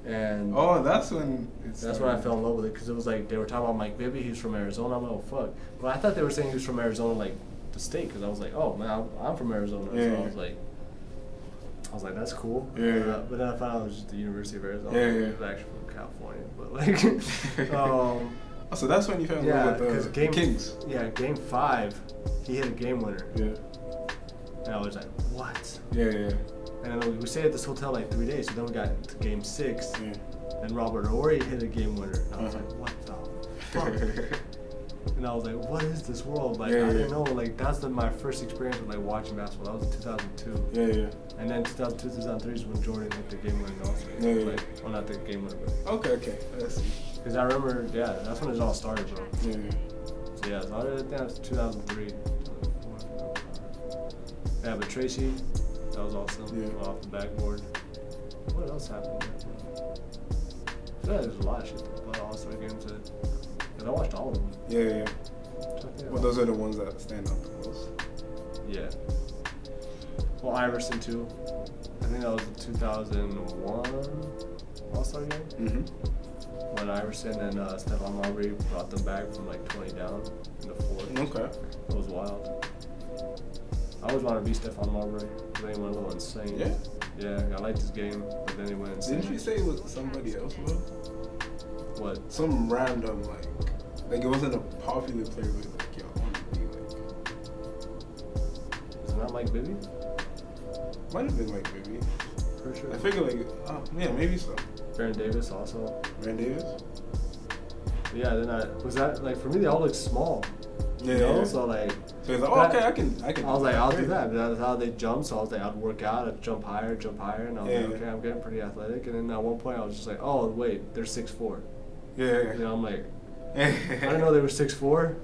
And that's when I fell in love with it because it was like they were talking about Mike Bibby. He's from Arizona. I'm like, oh fuck. But I thought they were saying he was from Arizona, like the state, because I was like, oh man, I'm from Arizona. Yeah, so I was like, that's cool. Yeah. But then I found out it was just the University of Arizona. Yeah. It was actually from California, but like. So that's when you fell in love with the Kings. Yeah, Game 5. he hit a game winner. Yeah. And I was like, what? Yeah. And then we stayed at this hotel like 3 days, so then we got to game 6, Yeah. and Robert Horry hit a game winner. And I was like, what the fuck? And I was like, what is this world? Like, I didn't know, like, that's my first experience with, like, watching basketball. That was in 2002. Yeah. And then 2002, 2003 is when Jordan hit the game winner also. Yeah. Like, well, not the game winner, but. Okay. Let's see. Because I remember, that's when it all started, bro. Yeah. So, yeah, so I think that was 2003. 2004. Yeah, but Tracy, that was awesome. Yeah. Off the backboard. What else happened? Yeah, there's a lot of shit. A lot of All-Star games that. Because I watched all of them. Yeah. Well, those are the ones that stand out the most. Yeah. Well, Iverson, too. I think that was the 2001 All-Star game. Mm-hmm. When Iverson and Stephon Marbury brought them back from like 20 down in the fourth. Okay. That was wild. I always wanted to be Stephon Marbury. But then he went a little insane. Yeah? Yeah, I liked his game, but then he went insane. Didn't you say it was somebody else, bro? What? Some random, like it wasn't a popular player, but like, yo, I want to be like. Is it not Mike Bibby? Might have been Mike Bibby. For sure. I figure like, yeah, maybe so. Baron Davis also. Baron Davis? Yeah, then was that, like, for me, they all look small. Yeah. You know? So, like. So he's like, oh, okay, I can. I was like, I'll do that. That's how they jump. So I was like, I'd work out, I'd jump higher. And I was like, okay, I'm getting pretty athletic. And then at one point, I was just like, oh, wait, they're 6'4". Yeah. You know, I'm like, I didn't know they were 6'4".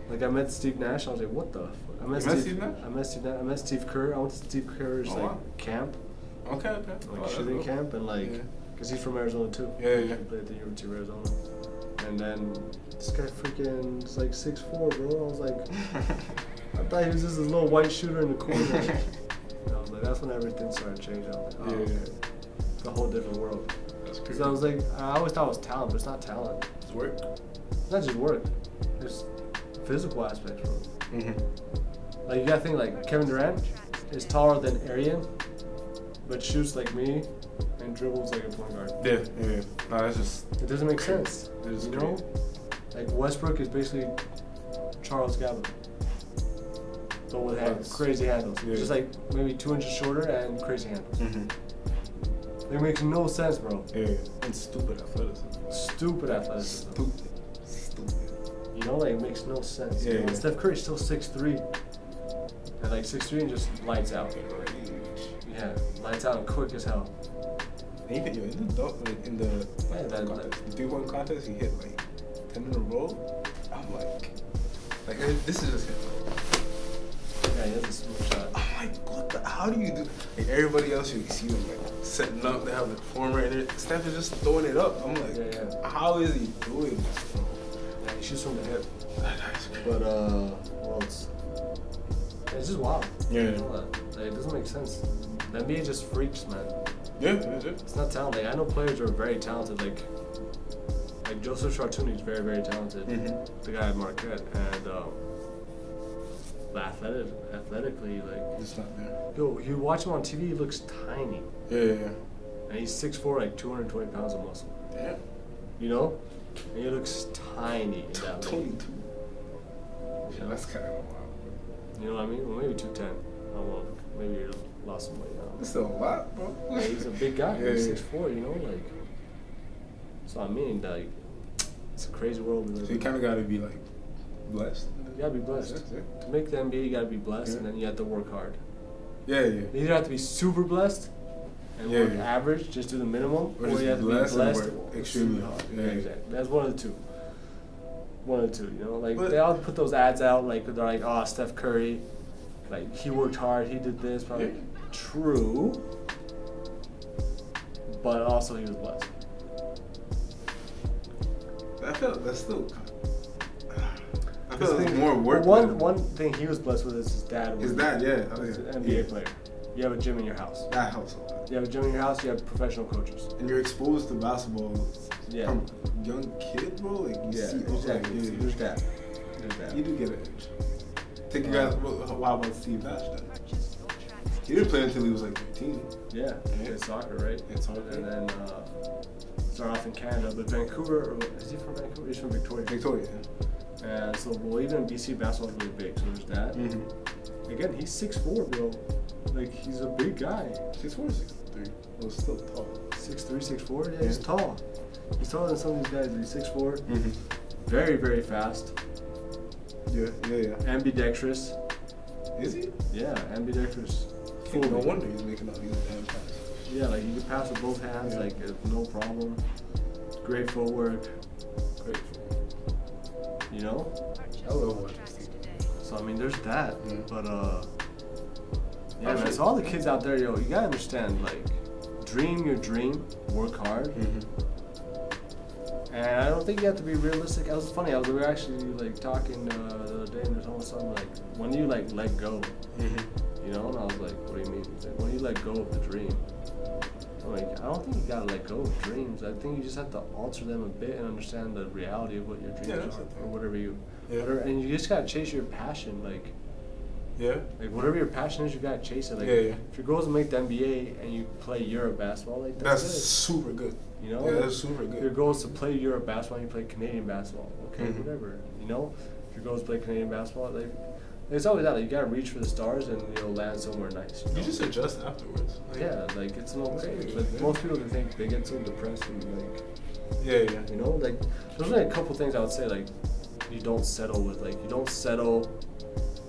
Like, I met Steve Nash. I was like, what the fuck? I met Steve Nash. I met Steve Kerr. I went to Steve Kerr's camp. Okay. Like shooting camp, and like, cause he's from Arizona too. Yeah. He played at the University of Arizona. And then this guy freaking is like 6'4", bro. I was like, I thought he was just a little white shooter in the corner. And I was like, that's when everything started changing. I was like, okay. It's a whole different world. Because I was like, I always thought it was talent, but it's not talent. It's work. It's not just work. There's physical aspects, bro. Mm-hmm. Like, you gotta think, like, Kevin Durant is taller than Arian, but shoots like me and dribbles like a point guard. Yeah. No, that's just. It doesn't make sense. You know? Like, Westbrook is basically Charles Gallagher. But with crazy handles. Yeah. Just like maybe 2 inches shorter and crazy handles. Mm-hmm. It makes no sense, bro. Yeah. And stupid athleticism. Stupid athleticism. Stupid. You know, like, it makes no sense. Yeah. And Steph Curry's still 6'3". And like 6'3" and just lights out. Yeah, lights out and quick as hell. And even in the 3-point contest, he hit like 10 in a row. I'm like this is just him. Yeah, he has a smooth shot. I'm like, how do you do? Like, everybody else, you see them like setting up. They have the former, and Steph is just throwing it up. I'm like, how is he doing this, bro? Yeah, he shoots from the hip. That's crazy. But well, it's just wild. Yeah. You know that? Like, it doesn't make sense. The NBA just freaks, man. Yeah, it is. It's not talent. Like, I know players are very talented. Like Joseph Chartouni is very, very talented. Mm-hmm. The guy at Marquette, and athletically, like, it's not there. Yo, you watch him on TV, he looks tiny. Yeah. And he's 6'4", like 220 pounds of muscle. Yeah. You know? And he looks tiny in that 22. Yeah, that's kind of wild. You know what I mean? Well, maybe 210. I don't know. Maybe you lost some weight now. That's still a lot, bro. Yeah, he's a big guy. Yeah, He's 6'4", you know? Like, so I mean, like, it's a crazy world we live in. So you kind of got to be, like, blessed. You got to be blessed. Yeah. To make the NBA, you got to be blessed, and then you have to work hard. Yeah. You either have to be super blessed and work average, just do the minimum, or you have to be blessed and work extremely hard. Yeah, exactly. That's one of the two. You know, like, they all put those ads out, like, they're like, oh, Steph Curry, like, he worked hard, he did this, probably true, but also he was blessed. I feel that's still. I feel like more work. One thing he was blessed with is his dad. His dad, yeah. Was an NBA player. You have a gym in your house. That helps a lot. You have a gym in your house. You have professional coaches. And you're exposed to basketball from a young kid, bro. Like you see, exactly. There's that. You do get an edge. Take you guys. How about Steve Nash then? He didn't play until he was like 15. Yeah. He played soccer, right? Soccer. And then started off in Canada, but Vancouver. Or is he from Vancouver? He's from Victoria. Victoria. And so, well, even BC basketball is really big, so there's that. Mm-hmm. Again, he's 6'4", bro. Like, he's a big guy. 6'4" or 6'3"? Well, still tall. 6'3", 6'4"? Yeah, he's tall. He's taller than some of these guys. He's 6'4". Mm-hmm. Very, very fast. Yeah. Ambidextrous. Is he? Yeah, ambidextrous. No wonder he's making all these damn passes. Yeah, like, you can pass with both hands, like, no problem. Great footwork. Great. You know? I love watching. So I mean, there's that, but yeah, man. Actually, So all the kids out there, yo, you gotta understand, like, dream your dream, work hard, and I don't think you have to be realistic. It was funny. We were actually like talking the other day, and there's almost something like, when do you like let go? You know? And I was like, what do you mean? He's like, when do you let go of the dream? I'm like, I don't think you gotta let go of dreams. I think you just have to alter them a bit and understand the reality of what your dreams are, or whatever you. Whatever, and you just gotta chase your passion, like. Yeah. Like whatever your passion is, you gotta chase it. Like, if your goal is to make the NBA and you play Europe basketball, like that's good. Super good. You know. Yeah, that's super good. If your goal is to play Europe basketball and you play Canadian basketball, okay, whatever. You know. If your goal is to play Canadian basketball, like it's always that. Like, you gotta reach for the stars and you'll land somewhere nice. You just adjust afterwards. Like, yeah, like it's okay. Like most people can think they get so depressed and like. Yeah. You know, like there's only a couple things I would say, like. You don't settle with, like, you don't settle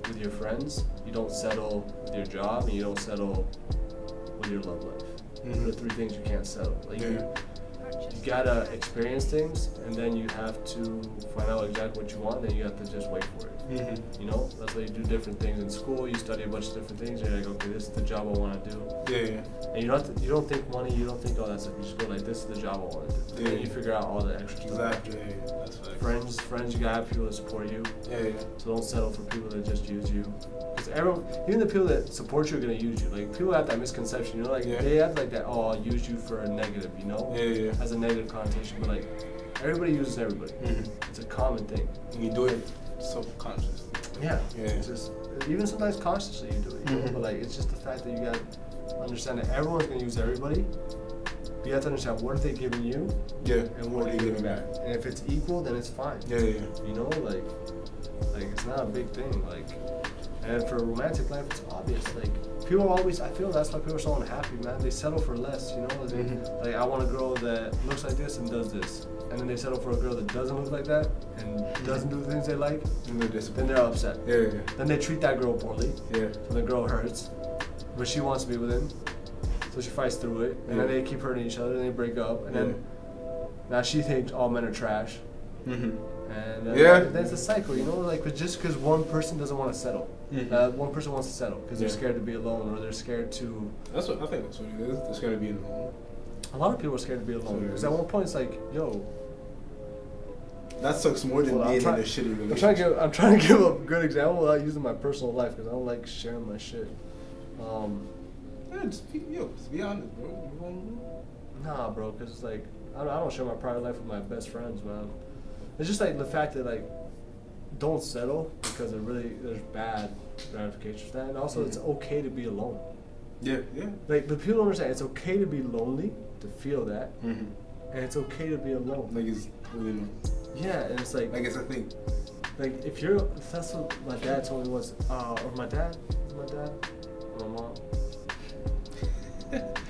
with your friends, you don't settle with your job, and you don't settle with your love life. Those are the three things you can't settle. Like, you gotta experience things, and then you have to find out exactly what you want, and then you have to just wait for it. You know, that's why you do different things in school. You study a bunch of different things, and you're like, okay, this is the job I want to do. Yeah. And you don't think money, you don't think all that stuff. You just go like, this is the job I want to do. And then you figure out all the extra stuff. Exactly. Yeah. That's right. Friends, you gotta have people that support you. Yeah. So don't settle for people that just use you. Because even the people that support you are gonna use you. Like, people have that misconception, you know, like they have like that, oh, I'll use you for a negative, you know? Yeah. As a negative connotation, but like everybody uses everybody. It's a common thing. And you do it subconsciously. Yeah. It's just, even sometimes consciously you do it, you know? But like, it's just the fact that you gotta understand that everyone's gonna use everybody. But you have to understand, what are they giving you? And what are you giving back? And if it's equal, then it's fine. You know, like it's not a big thing. Like, and for a romantic life, it's obvious. Like, people always, I feel that's why people are so unhappy, man. They settle for less, you know? Like, I want a girl that looks like this and does this. And then they settle for a girl that doesn't look like that and doesn't do the things they like. And then they're upset. Then they treat that girl poorly. So the girl hurts. But she wants to be with him. So she fights through it. And then they keep hurting each other and they break up. And then now she thinks all men are trash. And then it's a cycle, you know? Like, just because one person doesn't want to settle. One person wants to settle because they're scared to be alone, or they're scared to. I think that's what it is. They're scared to be alone. A lot of people are scared to be alone because at one point it's like, yo. That sucks more than being in a shitty relationship. I'm trying to give a good example without using my personal life because I don't like sharing my shit. Just be honest, bro. Nah, bro, because like I don't share my private life with my best friends, man. It's just like the fact that like don't settle because there's bad ramifications to that, and also it's okay to be alone. Like, but people don't understand, it's okay to be lonely, to feel that, and it's okay to be alone. Like, it's really and it's like it's a thing. Like, if that's what my dad told me was, or my dad, or my mom.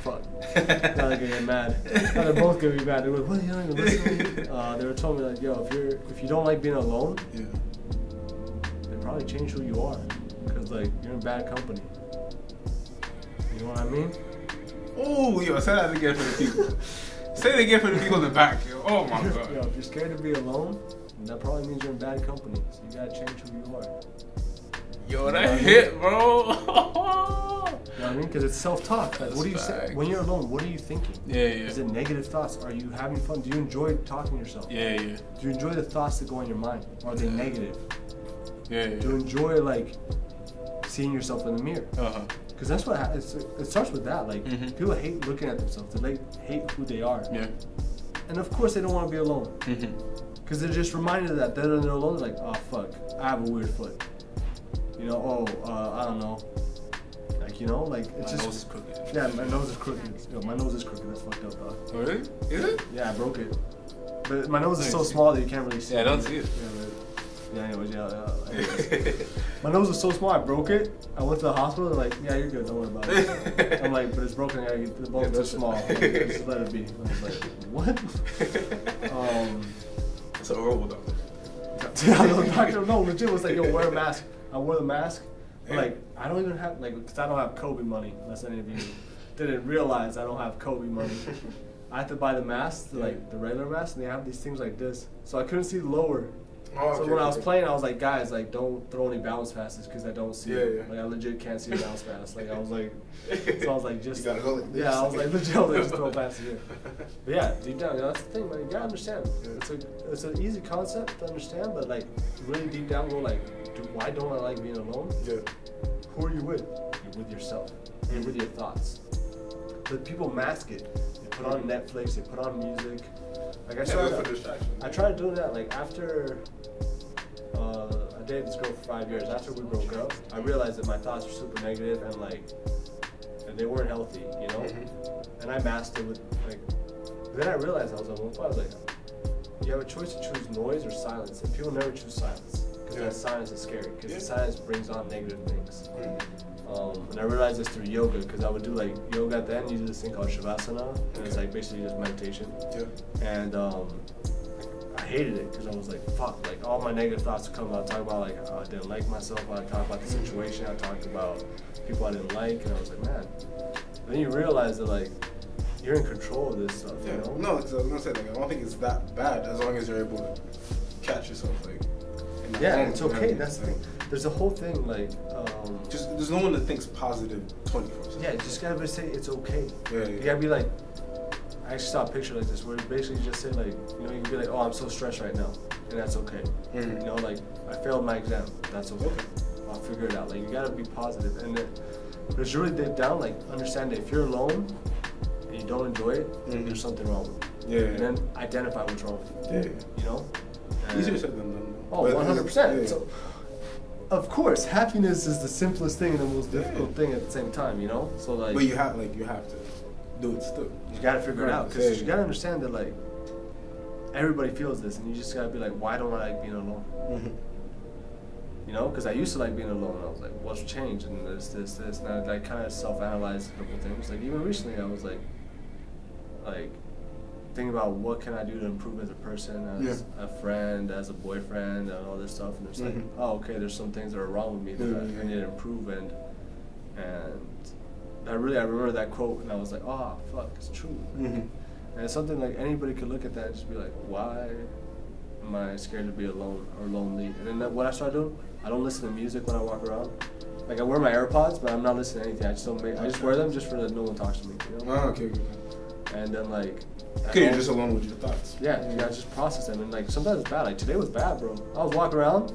Fuck. Now they're gonna get mad. Now they're both gonna be mad. They're like, what, you don't even listen to me? They were telling me like, yo, if you don't like being alone, then probably change who you are, because like you're in bad company. You know what I mean? Oh, yo, say that again for the people. Say it again for the people in the back, yo. Oh my god. Yo, if you're scared to be alone, that probably means you're in bad company. So you gotta change who you are. Yo, that hit, bro. You know what I mean? Because it's self-talk. Like, what do you say when you're alone? What are you thinking? Is it negative thoughts? Are you having fun? Do you enjoy talking to yourself? Do you enjoy the thoughts that go in your mind? Or are they negative? Do you enjoy like seeing yourself in the mirror? Because that's what it starts with that. Like, people hate looking at themselves. They hate who they are. And of course they don't want to be alone. Because they're just reminded of that. Then when they're alone, they're like, oh fuck, I have a weird foot. You know, I don't know. Like, you know, like, it's my just. Nose is crooked. Yeah, my nose is crooked. Yo, my nose is crooked. That's fucked up, dog. Oh, really? Is it? Yeah, I broke it. But my nose is so small that you can't really see it. I don't see it. Yeah, anyways, anyways. My nose was so small, I broke it. I went to the hospital. They're like, yeah, you're good. Don't worry about it. I'm like, but it's broken. The bone's too small. Like, just let it be. I was like, what? It's a horrible doctor. Yeah, the doctor, no, legit was like, yo, wear a mask. I wore the mask. But like, I don't even have, like, because I don't have Kobe money, unless any of you didn't realize I don't have Kobe money. I had to buy the mask, like the regular mask, and they have these things like this. So I couldn't see lower. So when I was playing, I was like, guys, like, don't throw any bounce passes because I don't see it. Like, I legit can't see a bounce pass. Like, I was like, so I was like, just, you gotta go like this. Yeah, I was like, legit, like, just throw passes here. But yeah, deep down, that's the thing, man. You gotta understand. It's an easy concept to understand, but like, really deep down, go like, why don't I like being alone? Yeah. Who are you with? You're with yourself. You're with your thoughts. But people mask it. They put on Netflix. They put on music. Like I tried doing that. Like after I dated this girl for 5 years. After we broke up, I realized that my thoughts were super negative and like and they weren't healthy, you know. And I masked it with like. Then I realized I was at one point. I was like, you have a choice to choose noise or silence, and people never choose silence because that silence is scary. Because the silence brings on negative things. And I realized this through yoga because I would do like yoga at the end. You do this thing called shavasana, and it's like basically just meditation. And I hated it because I was like, fuck, like all my negative thoughts would come out. I talk about like how I didn't like myself. I talk about the situation. I talked about people I didn't like, and I was like, man. Then you realize that like you're in control of this stuff. You know? No, because I was gonna say like I don't think it's that bad as long as you're able to catch yourself like. Yeah, it's okay. That's the thing. There's a whole thing like. Just there's no one that thinks positive 24/7. Yeah, you just gotta say it's okay. Yeah. You gotta be like. I actually saw a picture like this where you basically just say like, you know, you can be like, oh, I'm so stressed right now, and that's okay. You know, like I failed my exam, that's okay. I'll figure it out. Like you gotta be positive, and then it's really deep down. Like understand that if you're alone and you don't enjoy it, there's something wrong with you. And then identify what's wrong with you. You know. Easier said than done. Oh, 100%. So, of course, happiness is the simplest thing and the most difficult thing at the same time, you know? So like. But you have to do it still. You gotta figure it out because you gotta understand that like everybody feels this, and you just gotta be like, why don't I like being alone? You know, because I used to like being alone. I was like, what's changed? And this, and I like kind of self-analyzed a couple things. Like even recently, I was like thinking about what can I do to improve as a person, as a friend, as a boyfriend, and all this stuff. And it's like, oh, okay, there's some things that are wrong with me that I need to improve, and I remember that quote, and I was like, oh, fuck, it's true. And it's something like anybody could look at that and just be like, why am I scared to be alone or lonely? And then what I started doing, I don't listen to music when I walk around. Like I wear my AirPods, but I'm not listening to anything. I just wear them just for that no one talks to me. You know? Okay. And then like. Okay, you're just alone with your thoughts. Yeah, you gotta just process them, and like sometimes it's bad. Like today was bad, bro. I was walking around,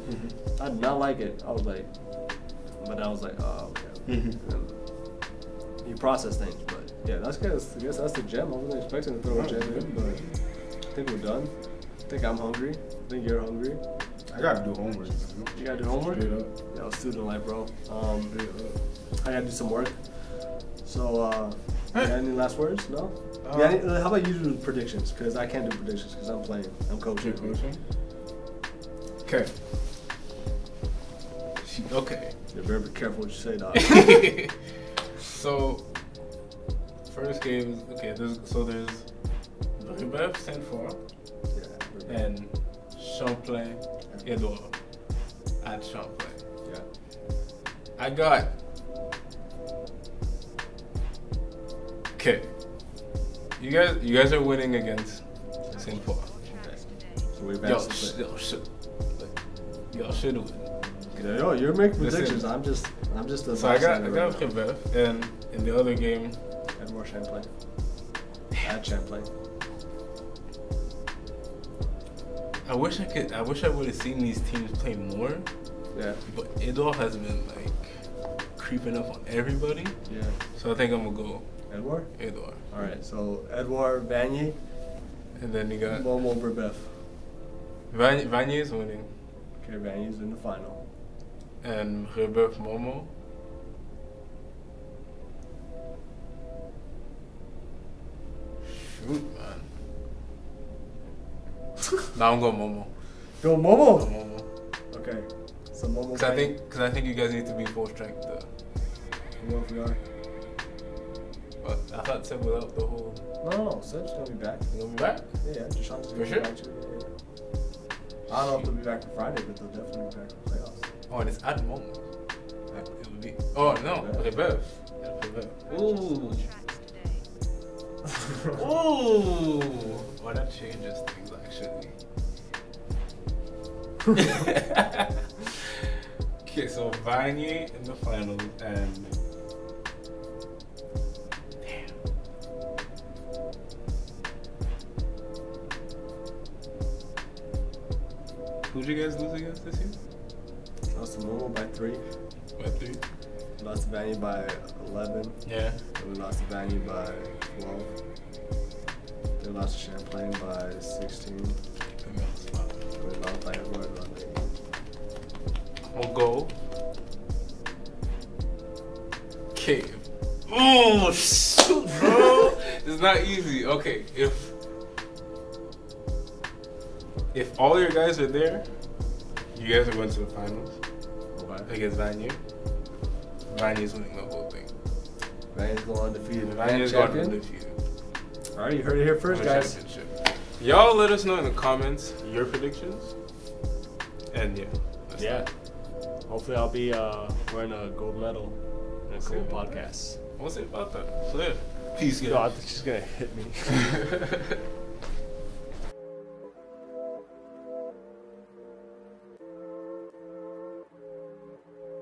I did not like it. I was like, but I was like, oh, okay. You process things, but yeah, I guess that's the gem. I wasn't expecting to throw a gem in, but I think we're done. I think I'm hungry. I think you're hungry. I gotta do homework. You gotta do homework? Straight up. Yeah, student life, bro. I gotta do some work. So, you got any last words? No? How about you do predictions? Because I can't do predictions because I'm playing. I'm coaching. Okay. Okay. You're very careful what you say, dog. So, first game is okay. There's Rebef Saint-Four and Champlain Edouard at Champlain. Yeah. I got. Okay. You guys are winning against Saint-Four. So we've y'all should win. Yo, you're making predictions. I'm just a. So I got Rebef, and in the other game, Edouard Champlain. At Champlain. I wish I would have seen these teams play more. Yeah. But Edouard has been like creeping up on everybody. Yeah. So I think I'm gonna go Edouard. All right. So Edouard, Vanier, and then you got Momo Rebef. Vanier is winning. Okay, Vanier's in the final. And Rebef Momo. Shoot, man. Now I'm going Momo. Go Momo. Momo. Okay. So Momo. Because I think you guys need to be full strength though. What if we are? But I thought Seb was out the whole. No, Seb's gonna be back. He's gonna be back? Yeah, Deshaun's gonna For be sure? back too. Yeah. I don't know if they'll be back for Friday, but they'll definitely be back for playoffs. Oh, and it's at the moment. Like, it would be. Oh no, Yeah. Rebev. Ooh. Tracks today. Ooh. Well, that changes things actually. Okay, so Vanier in the finals and. Damn. Who'd you guys lose against this year? Lost to Momo by 3. By 3. Lost to Vanier by 11. Yeah. And we lost to Vanier by 12. They lost to Champlain by 16. We lost by everyone by 8. We'll go. Okay. Oh shoot, bro! It's not easy. Okay, if all your guys are there, you guys are going to the finals. Okay. Against Vanier. Vanier's winning the whole thing. Vanier's going undefeated. Vanier's going undefeated. Alright, you heard it here first, guys. Y'all let us know in the comments your predictions. And yeah. Yeah. Hopefully I'll be wearing a gold medal in a cool podcast. We'll see about that. So yeah. Peace, guys. No, I think she's gonna hit me.